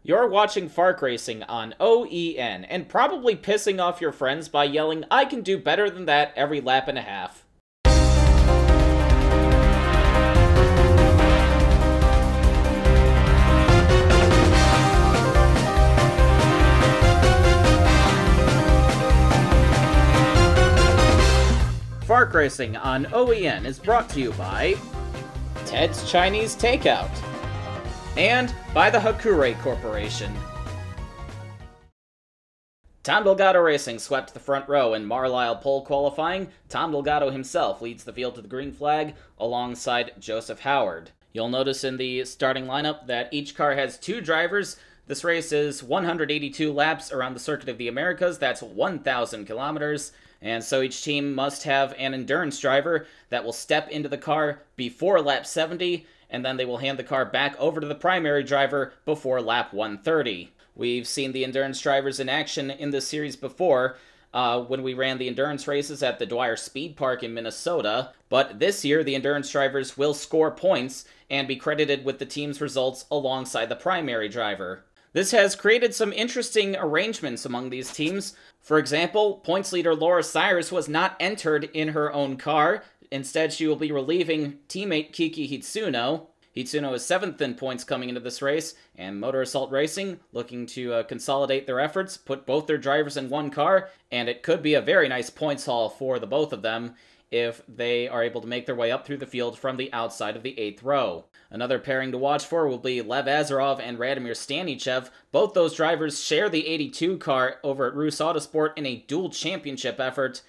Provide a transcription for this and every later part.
You're watching FARC Racing on OEN, and probably pissing off your friends by yelling, "I can do better than that" every lap and a half. FARC Racing on OEN is brought to you by Ted's Chinese Takeout and by the Hakure Corporation. Tom Delgado Racing swept the front row in Marlisle pole qualifying. Tom Delgado himself leads the field to the green flag alongside Joseph Howard. You'll notice in the starting lineup that each car has two drivers. This race is 182 laps around the Circuit of the Americas. That's 1,000 kilometers. And so each team must have an endurance driver that will step into the car before lap 70, and then they will hand the car back over to the primary driver before lap 130. We've seen the endurance drivers in action in this series before when we ran the endurance races at the Dwyer Speed Park in Minnesota, but this year the endurance drivers will score points and be credited with the team's results alongside the primary driver. This has created some interesting arrangements among these teams. For example, points leader Laura Cyrus was not entered in her own car. Instead, she will be relieving teammate Kiki Hitsuno. Hitsuno is 7th in points coming into this race, and Motor Assault Racing, looking to consolidate their efforts, put both their drivers in one car, and it could be a very nice points haul for the both of them if they are able to make their way up through the field from the outside of the 8th row. Another pairing to watch for will be Lev Azarov and Radomir Stanichev. Both those drivers share the 82 car over at Rus Autosport in a dual championship effort.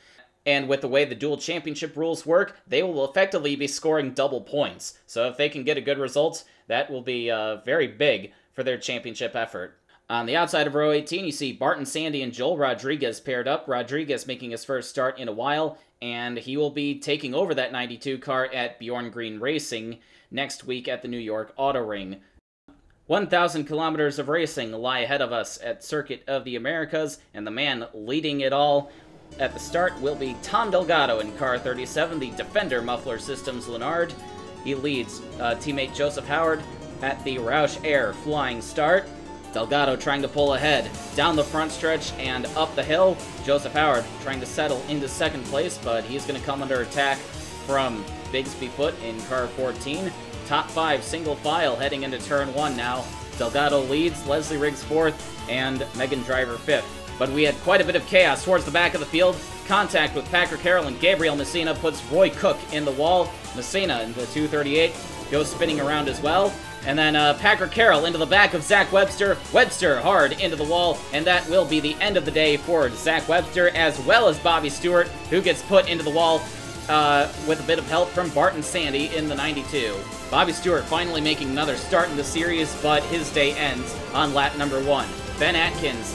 And with the way the dual championship rules work, they will effectively be scoring double points. So if they can get a good result, that will be very big for their championship effort. On the outside of row 18, you see Barton Sandy and Joel Rodriguez paired up. Rodriguez making his first start in a while, and he will be taking over that 92 car at Bjorn Green Racing next week at the New York Auto Ring. 1,000 kilometers of racing lie ahead of us at Circuit of the Americas, and the man leading it all at the start will be Tom Delgado in car 37, the Defender Muffler Systems Lennard. He leads teammate Joseph Howard at the Roush Air flying start. Delgado trying to pull ahead down the front stretch and up the hill. Joseph Howard trying to settle into second place, but he's going to come under attack from Bigsby Foot in car 14. Top 5 single file heading into turn 1 now. Delgado leads, Leslie Riggs 4th, and Megan Driver 5th. But we had quite a bit of chaos towards the back of the field. Contact with Packer Carroll and Gabriel Messina puts Roy Cook in the wall. Messina in the 238 goes spinning around as well. And then Packer Carroll into the back of Zach Webster. Webster hard into the wall, and that will be the end of the day for Zach Webster, as well as Bobby Stewart, who gets put into the wall with a bit of help from Barton Sandy in the 92. Bobby Stewart finally making another start in the series, but his day ends on lap number 1. Ben Atkins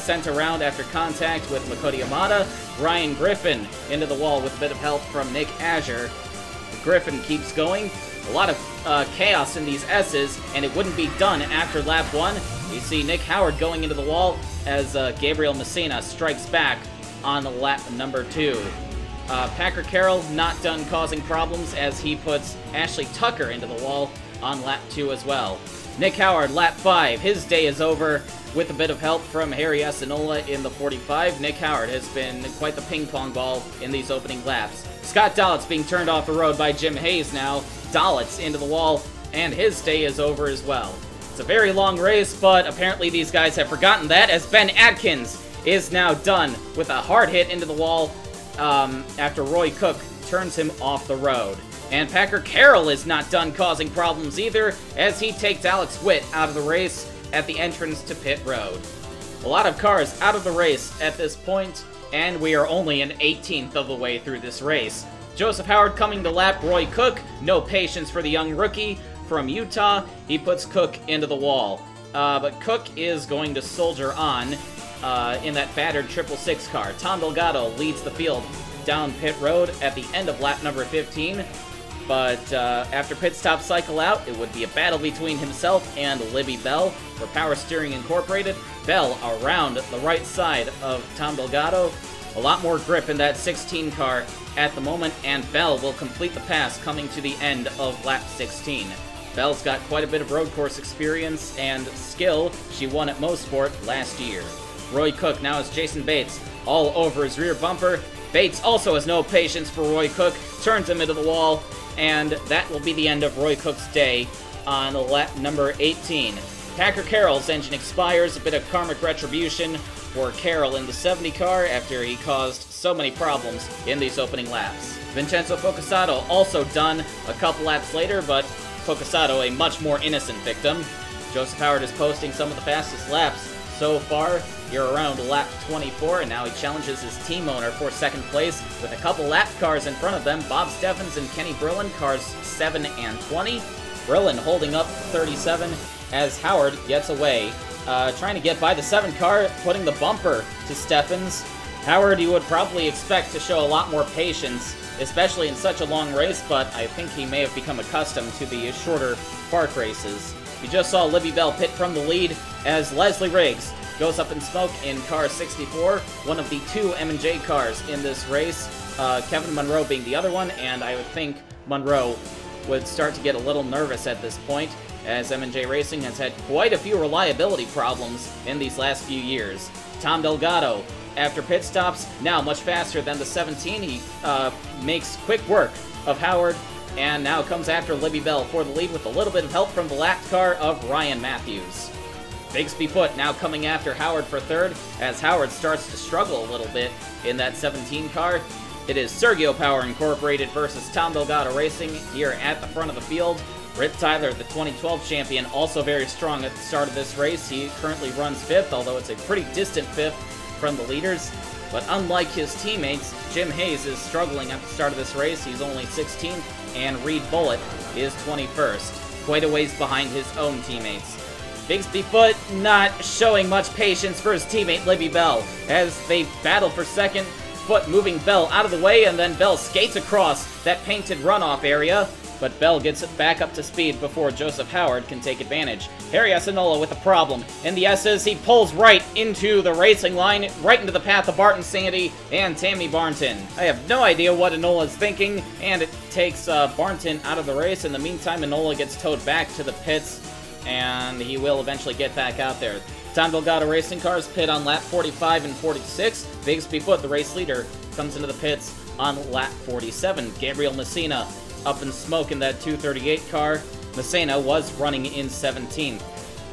sent around after contact with Makoti Yamada. Ryan Griffin into the wall with a bit of help from Nick Azure. Griffin keeps going. A lot of chaos in these S's, and it wouldn't be done after lap 1. You see Nick Howard going into the wall as Gabriel Messina strikes back on lap number 2. Packer Carroll not done causing problems as he puts Ashley Tucker into the wall on lap 2 as well. Nick Howard, lap 5, his day is over with a bit of help from Harry Asinola in the 45. Nick Howard has been quite the ping-pong ball in these opening laps. Scott Dollitz being turned off the road by Jim Hayes now. Dollitz into the wall, and his day is over as well. It's a very long race, but apparently these guys have forgotten that, as Ben Atkins is now done with a hard hit into the wall after Roy Cook turns him off the road. And Packer Carroll is not done causing problems either, as he takes Alex Witt out of the race at the entrance to pit road. A lot of cars out of the race at this point, and we are only an 18th of the way through this race. Joseph Howard coming to lap Roy Cook. No patience for the young rookie from Utah. He puts Cook into the wall. But Cook is going to soldier on in that battered 666 car. Tom Delgado leads the field down pit road at the end of lap number 15. But after pit stop cycle out, it would be a battle between himself and Libby Bell for Power Steering Incorporated. Bell around the right side of Tom Delgado. A lot more grip in that 16 car at the moment, and Bell will complete the pass coming to the end of lap 16. Bell's got quite a bit of road course experience and skill. She won at Mosport last year. Roy Cook now has Jason Bates all over his rear bumper. Bates also has no patience for Roy Cook, turns him into the wall, and that will be the end of Roy Cook's day on lap number 18. Packer Carroll's engine expires, a bit of karmic retribution for Carroll in the 70 car after he caused so many problems in these opening laps. Vincenzo Focusato also done a couple laps later, but Focusato a much more innocent victim. Joseph Howard is posting some of the fastest laps so far here around lap 24, and now he challenges his team owner for second place with a couple lap cars in front of them, Bob Steffens and Kenny Brillin, cars 7 and 20. Brillin holding up 37 as Howard gets away, trying to get by the 7 car, putting the bumper to Steffens. Howard, you would probably expect to show a lot more patience, especially in such a long race, but I think he may have become accustomed to the shorter FARC races. You just saw Libby Bell pit from the lead as Leslie Riggs goes up in smoke in car 64, one of the 2 M&J cars in this race, Kevin Monroe being the other one, and I would think Monroe would start to get a little nervous at this point, as M&J Racing has had quite a few reliability problems in these last few years. Tom Delgado, after pit stops, now much faster than the 17, he makes quick work of Howard, and now comes after Libby Bell for the lead with a little bit of help from the lapped car of Ryan Matthews. Bigsby Foot now coming after Howard for third, as Howard starts to struggle a little bit in that 17 car. It is Sergio Power Incorporated versus Tom Delgado Racing here at the front of the field. Rip Tyler, the 2012 champion, also very strong at the start of this race. He currently runs 5th, although it's a pretty distant 5th from the leaders. But unlike his teammates, Jim Hayes is struggling at the start of this race. He's only 16th, and Reed Bullitt is 21st, quite a ways behind his own teammates. Bigsby Foot not showing much patience for his teammate Libby Bell as they battle for second. Foot moving Bell out of the way, and then Bell skates across that painted runoff area, but Bell gets it back up to speed before Joseph Howard can take advantage. Harry Asinola with a problem. In the S's, he pulls right into the racing line, right into the path of Barton Sandy and Tammy Barnton. I have no idea what Enola's thinking, and it takes Barnton out of the race. In the meantime, Enola gets towed back to the pits, and he will eventually get back out there. Tom Delgado Racing cars pit on lap 45 and 46. Bigsby Foot, the race leader, comes into the pits on lap 47. Gabriel Messina up in smoke in that 238 car. Messina was running in 17th.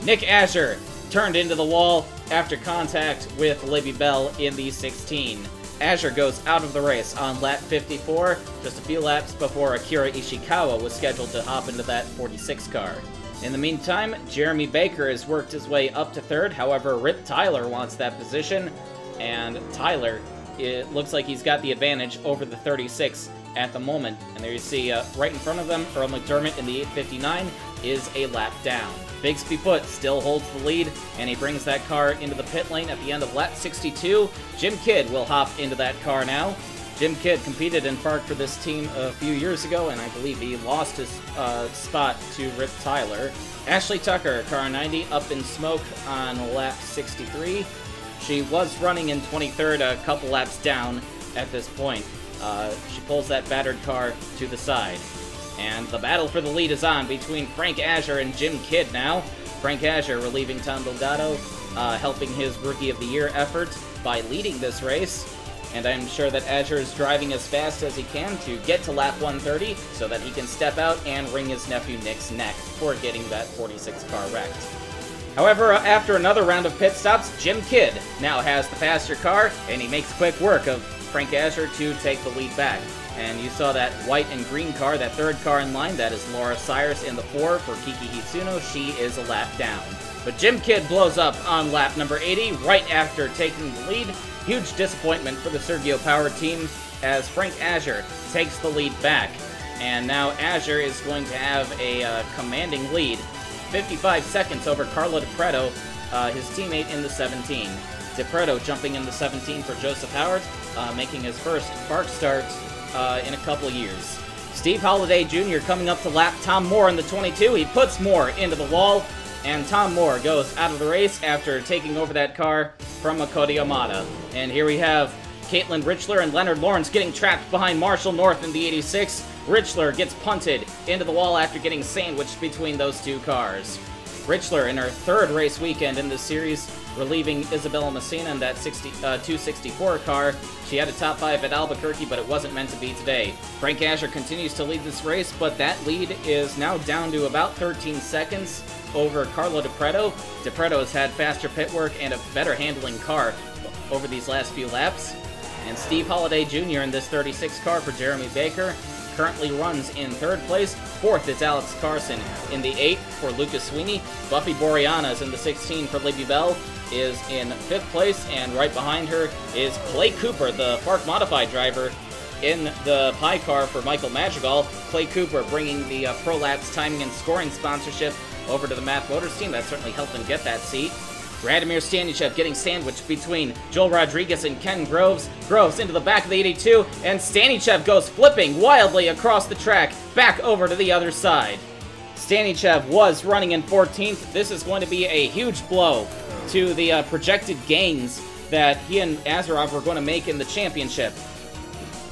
Nick Asher turned into the wall after contact with Libby Bell in the 16. Asher goes out of the race on lap 54, just a few laps before Akira Ishikawa was scheduled to hop into that 46 car. In the meantime, Jeremy Baker has worked his way up to third. However, Rip Tyler wants that position, and Tyler, it looks like he's got the advantage over the 36 at the moment. And there you see, right in front of them, Earl McDermott in the 859 is a lap down. Bigsby Foot still holds the lead, and he brings that car into the pit lane at the end of lap 62. Jim Kidd will hop into that car now. Jim Kidd competed in FARC for this team a few years ago, and I believe he lost his spot to Rip Tyler. Ashley Tucker, car 90, up in smoke on lap 63. She was running in 23rd, a couple laps down at this point. She pulls that battered car to the side. And the battle for the lead is on between Frank Asher and Jim Kidd now. Frank Asher relieving Tom Delgado, helping his Rookie of the Year effort by leading this race. And I'm sure that Asher is driving as fast as he can to get to lap 130 so that he can step out and wring his nephew Nick's neck for getting that 46 car wrecked. However, after another round of pit stops, Jim Kidd now has the faster car, and he makes quick work of Frank Asher to take the lead back. And you saw that white and green car, that third car in line, that is Laura Cyrus in the 4 for Kiki Hitsuno. She is a lap down. But Jim Kidd blows up on lap number 80 right after taking the lead. Huge disappointment for the Sergio Power team as Frank Asher takes the lead back. And now Asher is going to have a commanding lead. 55 seconds over Carlo DiPreto, his teammate in the 17. DiPreto jumping in the 17 for Joseph Howard, making his first FARC start in a couple years. Steve Holliday Jr. coming up to lap Tom Moore in the 22. He puts Moore into the wall, and Tom Moore goes out of the race after taking over that car from Makoto Yamada. And here we have Caitlin Richler and Leonard Lawrence getting trapped behind Marshall North in the 86. Richler gets punted into the wall after getting sandwiched between those two cars. Richler in her third race weekend in this series, relieving Isabella Messina in that 264 car. She had a top 5 at Albuquerque, but it wasn't meant to be today. Frank Azure continues to lead this race, but that lead is now down to about 13 seconds over Carlo DiPreto. DiPreto has had faster pit work and a better handling car over these last few laps. And Steve Holliday Jr. in this 36 car for Jeremy Baker currently runs in third place. Fourth is Alex Carson in the 8 for Lucas Sweeney. Buffy Boreanas in the 16 for Libby Bell is in fifth place, and right behind her is Clay Cooper, the FARC Modified driver, in the pie car for Michael Madrigal. Clay Cooper bringing the ProLapse timing and scoring sponsorship over to the Math Motors team. That certainly helped him get that seat. Radomir Stanichev getting sandwiched between Joel Rodriguez and Ken Groves. Groves into the back of the 82, and Stanichev goes flipping wildly across the track, back over to the other side. Stanichev was running in 14th. This is going to be a huge blow to the projected gains that he and Azarov were going to make in the championship.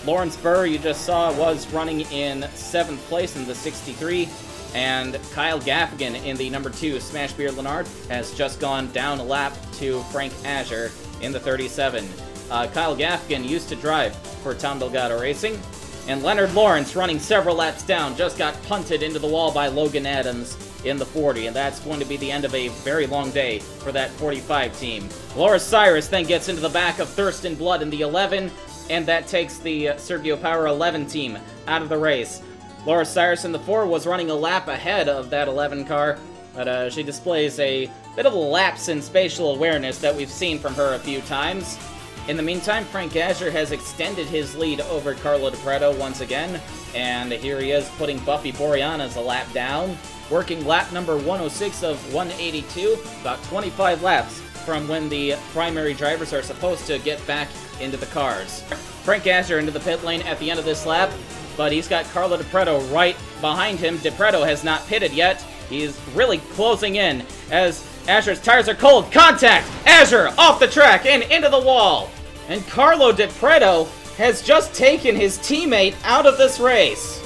Lawrence Burr, you just saw, was running in 7th place in the 63. And Kyle Gaffigan in the number 2 Smash Beer Lennard has just gone down a lap to Frank Azure in the 37. Kyle Gaffigan used to drive for Tom Delgado Racing. And Leonard Lawrence, running several laps down, just got punted into the wall by Logan Adams in the 40. And that's going to be the end of a very long day for that 45 team. Laura Cyrus then gets into the back of Thirst and Blood in the 11. And that takes the Sergio Power 11 team out of the race. Laura Cyrus in the 4 was running a lap ahead of that 11 car, but she displays a bit of a lapse in spatial awareness that we've seen from her a few times. In the meantime, Frank Azure has extended his lead over Carlo DiPreto once again, and here he is putting Buffy Boreanas a lap down, working lap number 106 of 182, about 25 laps from when the primary drivers are supposed to get back into the cars. Frank Azure into the pit lane at the end of this lap, but he's got Carlo DiPreto right behind him. DiPreto has not pitted yet. He's really closing in as Azure's tires are cold. Contact! Azure off the track and into the wall. And Carlo DiPreto has just taken his teammate out of this race.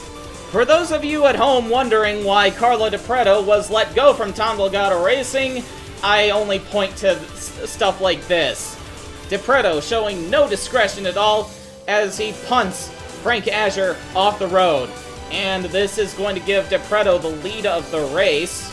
For those of you at home wondering why Carlo DiPreto was let go from Tom Delgado Racing, I only point to stuff like this. DiPreto showing no discretion at all as he punts Frank Azure off the road. And this is going to give DiPreto the lead of the race.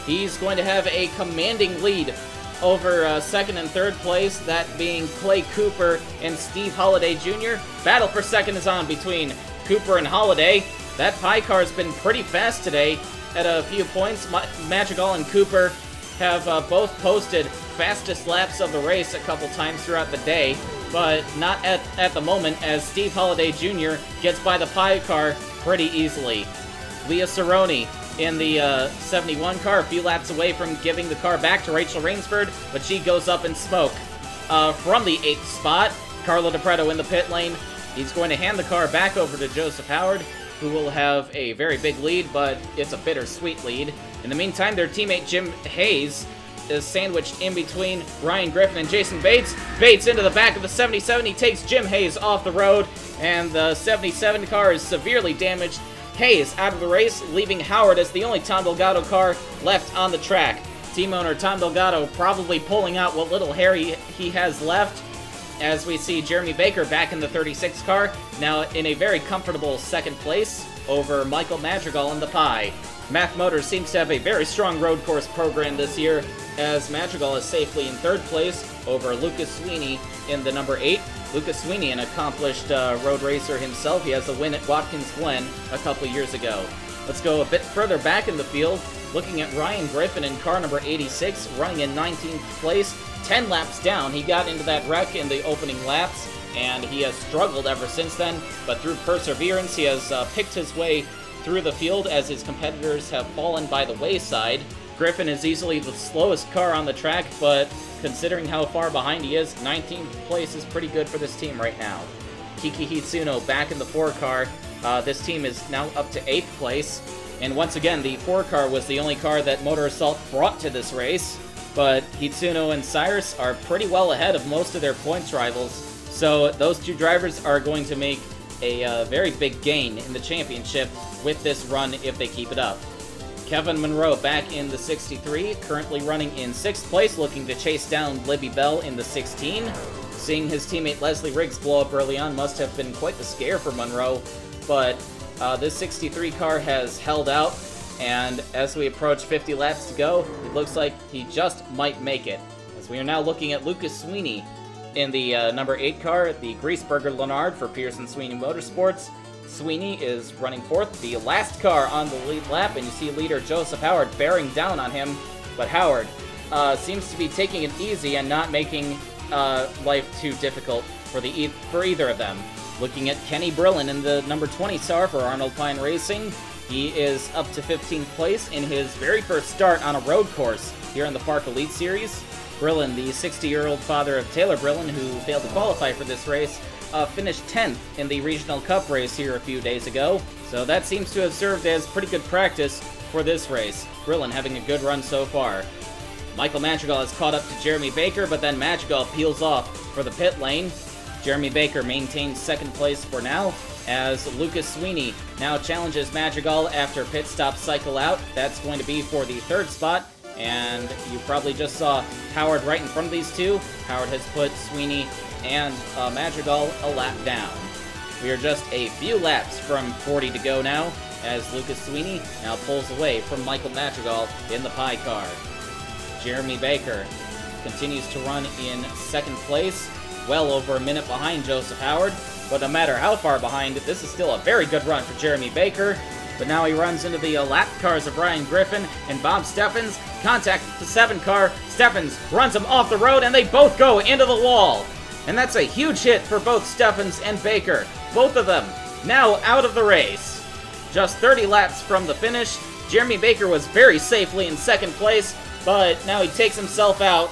He's going to have a commanding lead over second and third place, that being Clay Cooper and Steve Holliday Jr. Battle for second is on between Cooper and Holliday. That pie car's been pretty fast today at a few points. Madrigal and Cooper have both posted fastest laps of the race a couple times throughout the day, but not at the moment, as Steve Holliday Jr. gets by the pie car pretty easily. Leah Cerrone in the 71 car, a few laps away from giving the car back to Rachel Rainsford, but she goes up in smoke. From the 8th spot, Carlo DiPreto in the pit lane. He's going to hand the car back over to Joseph Howard, who will have a very big lead, but it's a bittersweet lead. In the meantime, their teammate Jim Hayes is sandwiched in between Ryan Griffin and Jason Bates. Bates into the back of the 77. He takes Jim Hayes off the road, and the 77 car is severely damaged. Hayes out of the race, leaving Howard as the only Tom Delgado car left on the track. Team owner Tom Delgado probably pulling out what little hair he has left, as we see Jeremy Baker back in the 36 car, now in a very comfortable second place over Michael Madrigal in the pie. Math Motors seems to have a very strong road course program this year, as Madrigal is safely in third place over Lucas Sweeney in the number 8. Lucas Sweeney, an accomplished road racer himself. He has a win at Watkins Glen a couple years ago. Let's go a bit further back in the field, looking at Ryan Griffin in car number 86, running in 19th place, 10 laps down. He got into that wreck in the opening laps, and he has struggled ever since then, but through perseverance, he has picked his way through the field as his competitors have fallen by the wayside. Griffin is easily the slowest car on the track, but considering how far behind he is, 19th place is pretty good for this team right now. Kiki Hitsuno back in the 4 car. This team is now up to 8th place. And once again, the 4 car was the only car that Motor Assault brought to this race. But Hitsuno and Cyrus are pretty well ahead of most of their points rivals. So those two drivers are going to make a very big gain in the championship with this run if they keep it up. Kevin Monroe back in the 63, currently running in 6th place, looking to chase down Libby Bell in the 16. Seeing his teammate Leslie Riggs blow up early on must have been quite the scare for Monroe, but this 63 car has held out, and as we approach 50 laps to go, it looks like he just might make it. As we are now looking at Lucas Sweeney in the number 8 car, the Griesberger Leonard for Pearson Sweeney Motorsports. Sweeney is running 4th, the last car on the lead lap, and you see leader Joseph Howard bearing down on him, but Howard seems to be taking it easy and not making life too difficult for either of them. Looking at Kenny Brillin in the number 20 SAR for Arnold Pine Racing, he is up to 15th place in his very first start on a road course here in the FARC Elite Series. Brillin, the 60-year-old father of Taylor Brillin, who failed to qualify for this race, finished 10th in the Regional Cup race here a few days ago, so that seems to have served as pretty good practice for this race. Brillin having a good run so far. Michael Madrigal has caught up to Jeremy Baker, but then Madrigal peels off for the pit lane. Jeremy Baker maintains 2nd place for now, as Lucas Sweeney now challenges Madrigal after pit stop cycle out. That's going to be for the 3rd spot, and you probably just saw Howard right in front of these two. Howard has put Sweeney and Madrigal a lap down. We are just a few laps from 40 to go now, as Lucas Sweeney now pulls away from Michael Madrigal in the pie car. Jeremy Baker continues to run in 2nd place, well over a minute behind Joseph Howard, but no matter how far behind, this is still a very good run for Jeremy Baker. But now he runs into the lap cars of Ryan Griffin and Bob Steffens. Contact with the 7 car. Steffens runs him off the road, and they both go into the wall. And that's a huge hit for both Steffens and Baker. Both of them now out of the race. Just 30 laps from the finish. Jeremy Baker was very safely in 2nd place, but now he takes himself out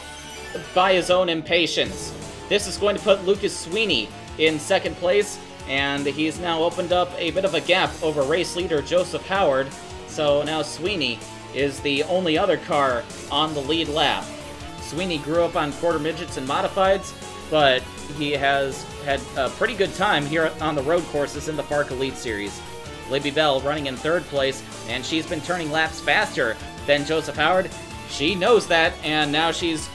by his own impatience. This is going to put Lucas Sweeney in 2nd place, and he's now opened up a bit of a gap over race leader Joseph Howard. So now Sweeney is the only other car on the lead lap. Sweeney grew up on quarter midgets and modifieds, but he has had a pretty good time here on the road courses in the FARC Elite Series. Libby Bell running in 3rd place, and she's been turning laps faster than Joseph Howard. She knows that, and now she's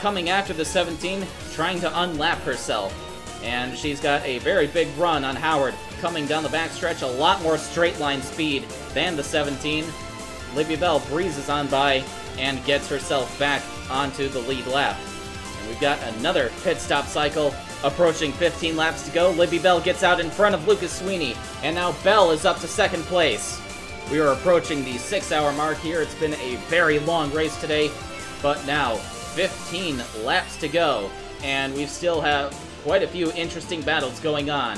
coming after the 17, trying to unlap herself. And she's got a very big run on Howard, coming down the backstretch, a lot more straight line speed than the 17. Libby Bell breezes on by and gets herself back onto the lead lap. And we've got another pit stop cycle approaching 15 laps to go. Libby Bell gets out in front of Lucas Sweeney, and now Bell is up to 2nd place. We are approaching the 6-hour mark here. It's been a very long race today, but now 15 laps to go, and we still have quite a few interesting battles going on.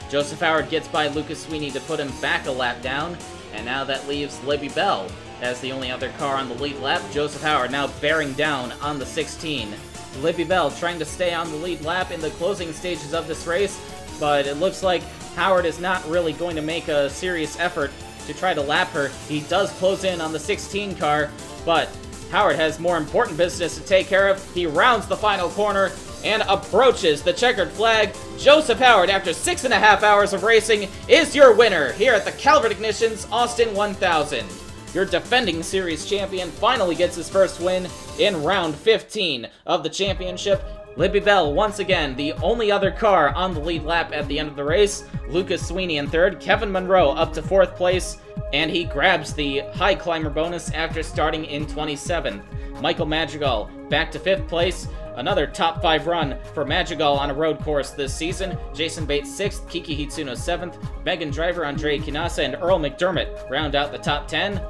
Joseph Howard gets by Lucas Sweeney to put him back a lap down, and now that leaves Libby Bell as the only other car on the lead lap. Joseph Howard now bearing down on the 16. Libby Bell trying to stay on the lead lap in the closing stages of this race, but it looks like Howard is not really going to make a serious effort to try to lap her. He does close in on the 16 car, but Howard has more important business to take care of. He rounds the final corner and approaches the checkered flag. Joseph Howard, after 6.5 hours of racing, is your winner here at the Calvert Ignitions Austin 1000. Your defending series champion finally gets his first win in round 15 of the championship. Libby Bell, once again, the only other car on the lead lap at the end of the race. Lucas Sweeney in 3rd, Kevin Monroe up to 4th place, and he grabs the high climber bonus after starting in 27th. Michael Madrigal back to 5th place. Another top 5 run for Madrigal on a road course this season. Jason Bates 6th, Kiki Hitsuno 7th, Megan Driver, Andre Kinasa, and Earl McDermott round out the top 10.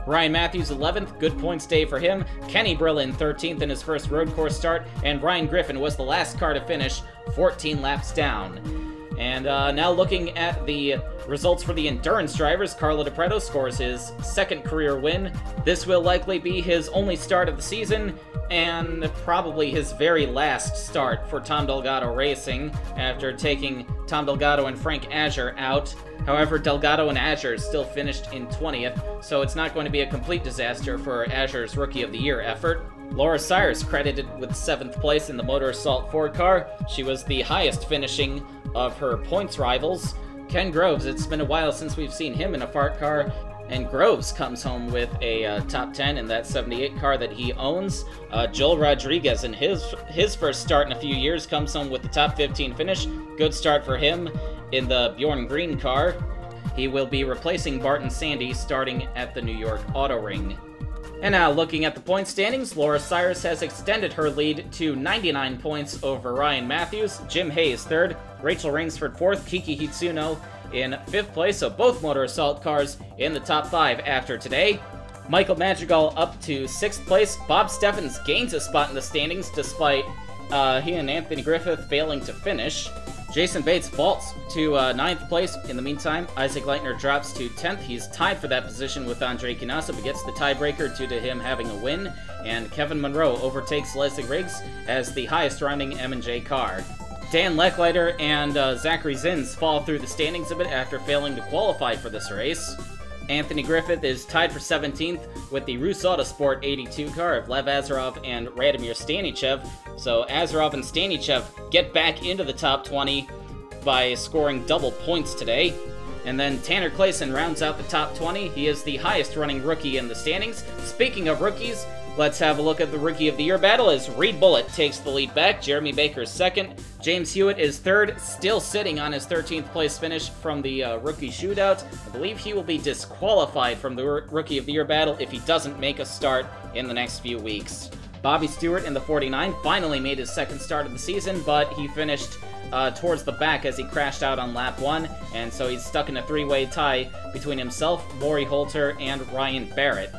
Ryan Matthews 11th, good points day for him. Kenny Brillin 13th in his first road course start, and Ryan Griffin was the last car to finish, 14 laps down. And now looking at the results for the endurance drivers, Carlo DiPreto scores his 2nd career win. This will likely be his only start of the season, and probably his very last start for Tom Delgado Racing, after taking Tom Delgado and Frank Azure out. However, Delgado and Azure still finished in 20th, so it's not going to be a complete disaster for Azure's Rookie of the Year effort. Laura Cyrus credited with 7th place in the Motor Assault Ford car. She was the highest finishing of her points rivals. Ken Groves, it's been a while since we've seen him in a FARC car, and Groves comes home with a top 10 in that 78 car that he owns. Joel Rodriguez, in his first start in a few years, comes home with the top 15 finish. Good start for him in the Bjorn Green car. He will be replacing Barton Sandy starting at the New York Auto Ring. And now, looking at the point standings, Laura Cyrus has extended her lead to 99 points over Ryan Matthews. Jim Hayes 3rd, Rachel Rainsford 4th, Kiki Hitsuno in 5th place, so both Motor Assault cars in the top 5 after today. Michael Madrigal up to 6th place. Bob Steffens gains a spot in the standings despite he and Anthony Griffith failing to finish. Jason Bates vaults to 9th place. In the meantime, Isaac Leitner drops to 10th. He's tied for that position with Andre Kinasa, but gets the tiebreaker due to him having a win. And Kevin Monroe overtakes Leslie Riggs as the highest running M&J car. Dan Lechleiter and Zachary Zins fall through the standings a bit after failing to qualify for this race. Anthony Griffith is tied for 17th with the Rus Autosport 82 car of Lev Azarov and Radomir Stanichev. So Azarov and Stanichev get back into the top 20 by scoring double points today. And then Tanner Clayson rounds out the top 20. He is the highest running rookie in the standings. Speaking of rookies, let's have a look at the Rookie of the Year battle as Reed Bullitt takes the lead back. Jeremy Baker is 2nd. James Hewitt is 3rd, still sitting on his 13th place finish from the rookie shootout. I believe he will be disqualified from the Rookie of the Year battle if he doesn't make a start in the next few weeks. Bobby Stewart in the 49 finally made his 2nd start of the season, but he finished towards the back as he crashed out on lap 1, and so he's stuck in a 3-way tie between himself, Maury Holter, and Ryan Barrett.